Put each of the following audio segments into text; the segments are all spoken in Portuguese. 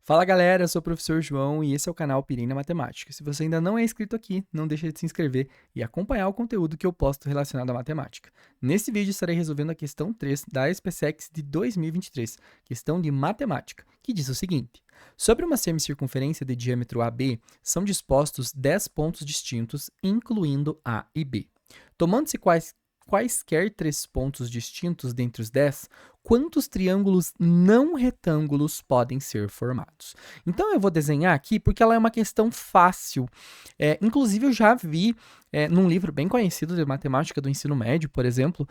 Fala galera, eu sou o professor João e esse é o canal Pirei na Matemática. Se você ainda não é inscrito aqui, não deixe de se inscrever e acompanhar o conteúdo que eu posto relacionado à matemática. Nesse vídeo estarei resolvendo a questão 3 da SPSEC de 2023, questão de matemática, que diz o seguinte: sobre uma semicircunferência de diâmetro AB, são dispostos 10 pontos distintos, incluindo A e B. Tomando-se quaisquer 3 pontos distintos dentre os 10, quantos triângulos não retângulos podem ser formados? Então, eu vou desenhar aqui porque ela é uma questão fácil. Inclusive, eu já vi num livro bem conhecido de matemática do ensino médio, por exemplo,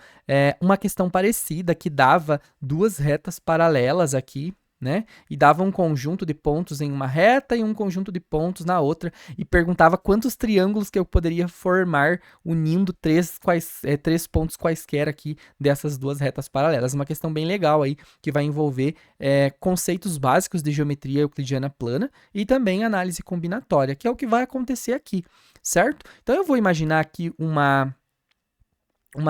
uma questão parecida que dava duas retas paralelas aqui, né? E dava um conjunto de pontos em uma reta e um conjunto de pontos na outra, e perguntava quantos triângulos que eu poderia formar unindo três pontos quaisquer aqui dessas duas retas paralelas. Uma questão bem legal aí, que vai envolver conceitos básicos de geometria euclidiana plana e também análise combinatória, que é o que vai acontecer aqui, certo? Então eu vou imaginar aqui uma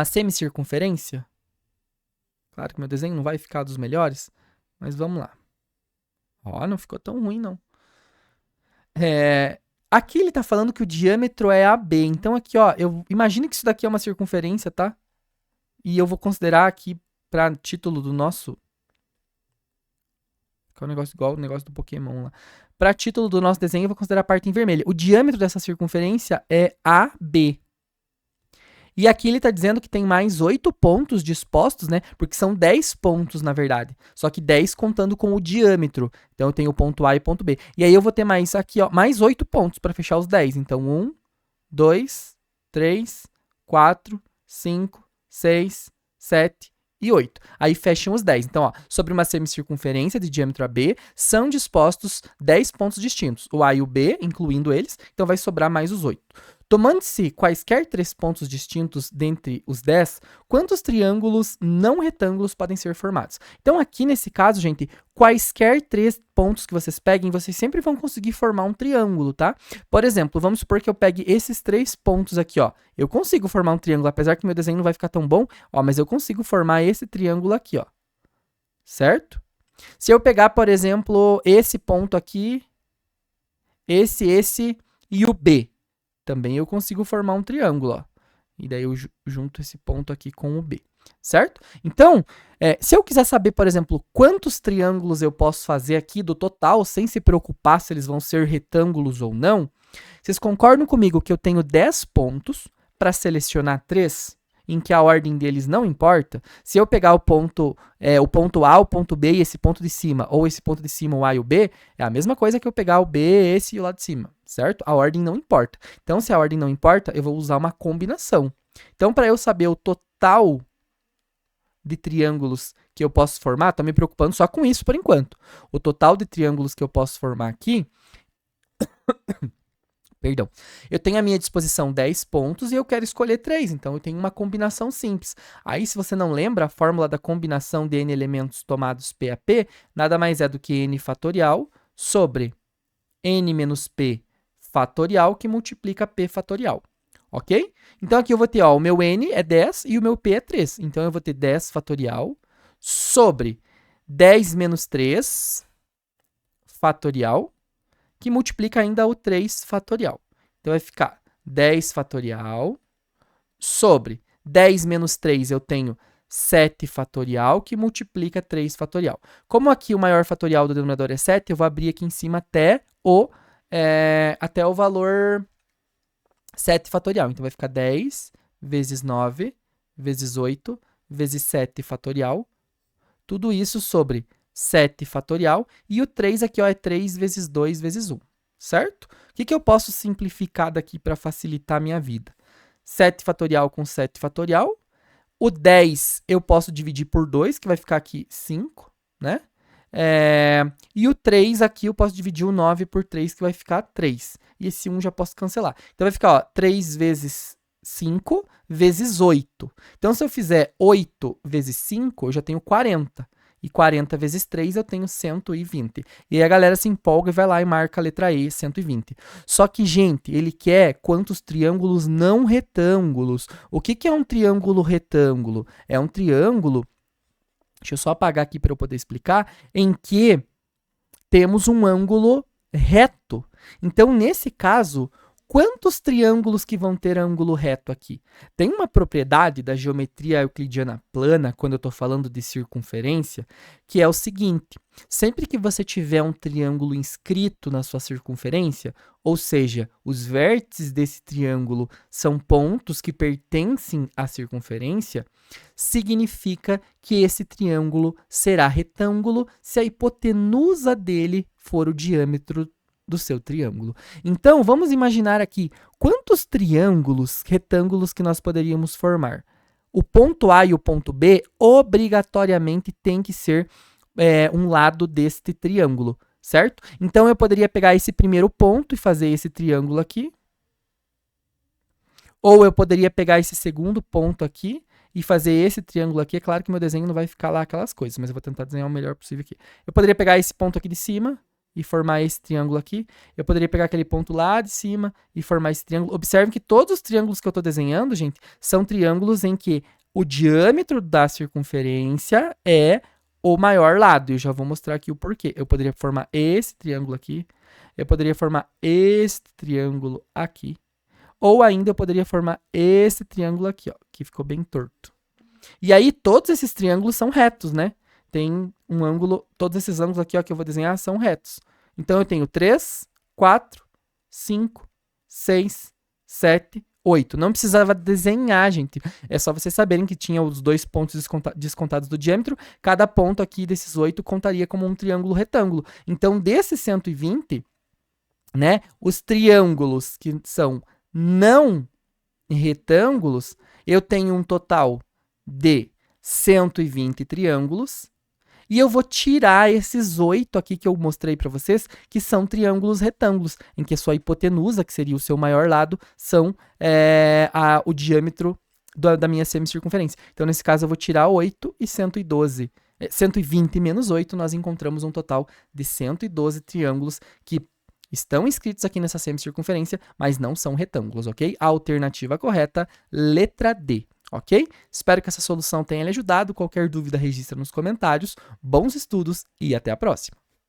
semicircunferência. Claro que meu desenho não vai ficar dos melhores, mas vamos lá. Ó, não ficou tão ruim, não. Aqui ele tá falando que o diâmetro é AB. Então, aqui, ó, imagine que isso daqui é uma circunferência, tá? E eu vou considerar aqui, para título do nosso... Que é um negócio igual o negócio do Pokémon lá. Para título do nosso desenho, eu vou considerar a parte em vermelho. O diâmetro dessa circunferência é AB. E aqui ele está dizendo que tem mais 8 pontos dispostos, né? Porque são 10 pontos, na verdade. Só que 10 contando com o diâmetro. Então, eu tenho o ponto A e o ponto B. E aí, eu vou ter mais aqui, ó, mais 8 pontos para fechar os 10. Então, 1, 2, 3, 4, 5, 6, 7 e 8. Aí, fecham os 10. Então, ó, sobre uma semicircunferência de diâmetro AB, são dispostos 10 pontos distintos. O A e o B, incluindo eles. Então, vai sobrar mais os 8. Tomando-se quaisquer 3 pontos distintos dentre os 10, quantos triângulos não retângulos podem ser formados? Então, aqui nesse caso, gente, quaisquer 3 pontos que vocês peguem, vocês sempre vão conseguir formar um triângulo, tá? Por exemplo, vamos supor que eu pegue esses 3 pontos aqui, ó. Eu consigo formar um triângulo, apesar que meu desenho não vai ficar tão bom, ó, mas eu consigo formar esse triângulo aqui, ó. Certo? Se eu pegar, por exemplo, esse ponto aqui, esse e o B, também eu consigo formar um triângulo, ó. E daí eu junto esse ponto aqui com o B, certo? Então, se eu quiser saber, por exemplo, quantos triângulos eu posso fazer aqui do total, sem se preocupar se eles vão ser retângulos ou não, vocês concordam comigo que eu tenho 10 pontos para selecionar 3, em que a ordem deles não importa? Se eu pegar o ponto A, o ponto B e esse ponto de cima, ou esse ponto de cima, o A e o B, é a mesma coisa que eu pegar o B, esse e o lado de cima, certo? A ordem não importa. Então, se a ordem não importa, eu vou usar uma combinação. Então, para eu saber o total de triângulos que eu posso formar, estou me preocupando só com isso por enquanto. O total de triângulos que eu posso formar aqui... Perdão. Eu tenho à minha disposição 10 pontos e eu quero escolher 3, então eu tenho uma combinação simples. Aí, se você não lembra, a fórmula da combinação de n elementos tomados P a P nada mais é do que n fatorial sobre n menos P fatorial que multiplica P fatorial. Ok? Então, aqui eu vou ter, ó, o meu n é 10 e o meu P é 3. Então, eu vou ter 10 fatorial sobre 10 menos 3 fatorial, que multiplica ainda o 3 fatorial. Então, vai ficar 10 fatorial sobre 10 menos 3, eu tenho 7 fatorial, que multiplica 3 fatorial. Como aqui o maior fatorial do denominador é 7, eu vou abrir aqui em cima até o valor 7 fatorial. Então, vai ficar 10 vezes 9 vezes 8 vezes 7 fatorial. Tudo isso sobre 7 fatorial, e o 3 aqui, ó, é 3 vezes 2 vezes 1, certo? O que eu posso simplificar daqui para facilitar a minha vida? 7 fatorial com 7 fatorial. O 10 eu posso dividir por 2, que vai ficar aqui 5, né? E o 3 aqui eu posso dividir o 9 por 3, que vai ficar 3. E esse 1 já posso cancelar. Então, vai ficar, ó, 3 vezes 5 vezes 8. Então, se eu fizer 8 vezes 5, eu já tenho 40. E 40 vezes 3 eu tenho 120. E aí a galera se empolga e vai lá e marca a letra E, 120. Só que, gente, ele quer quantos triângulos não retângulos. O que é um triângulo retângulo? É um triângulo, deixa eu só apagar aqui para eu poder explicar, em que temos um ângulo reto. Então, nesse caso, quantos triângulos que vão ter ângulo reto aqui? Tem uma propriedade da geometria euclidiana plana, quando eu estou falando de circunferência, que é o seguinte: sempre que você tiver um triângulo inscrito na sua circunferência, ou seja, os vértices desse triângulo são pontos que pertencem à circunferência, significa que esse triângulo será retângulo se a hipotenusa dele for o diâmetro do seu triângulo. Então, vamos imaginar aqui quantos triângulos retângulos que nós poderíamos formar. O ponto A e o ponto B obrigatoriamente tem que ser um lado deste triângulo, certo? Então, eu poderia pegar esse primeiro ponto e fazer esse triângulo aqui. Ou eu poderia pegar esse segundo ponto aqui e fazer esse triângulo aqui. É claro que meu desenho não vai ficar lá aquelas coisas, mas eu vou tentar desenhar o melhor possível aqui. Eu poderia pegar esse ponto aqui de cima e formar esse triângulo aqui. Eu poderia pegar aquele ponto lá de cima e formar esse triângulo. Observe que todos os triângulos que eu estou desenhando, gente, são triângulos em que o diâmetro da circunferência é o maior lado. Eu já vou mostrar aqui o porquê. Eu poderia formar esse triângulo aqui. Eu poderia formar esse triângulo aqui. Ou ainda eu poderia formar esse triângulo aqui, ó, que ficou bem torto. E aí todos esses triângulos são retos, né? Tem um ângulo, todos esses ângulos aqui, ó, que eu vou desenhar são retos. Então, eu tenho 3, 4, 5, 6, 7, 8. Não precisava desenhar, gente. É só vocês saberem que tinha os 2 pontos descontados do diâmetro. Cada ponto aqui desses 8 contaria como um triângulo retângulo. Então, desses 120, né, os triângulos que são não retângulos, eu tenho um total de 120 triângulos. E eu vou tirar esses 8 aqui que eu mostrei para vocês, que são triângulos retângulos, em que a sua hipotenusa, que seria o seu maior lado, são o diâmetro da minha semicircunferência. Então, nesse caso, eu vou tirar 8 e 112. 120 menos 8, nós encontramos um total de 112 triângulos que estão inscritos aqui nessa semicircunferência, mas não são retângulos, ok? A alternativa correta, letra D. Ok? Espero que essa solução tenha lhe ajudado. Qualquer dúvida, registra nos comentários. Bons estudos e até a próxima!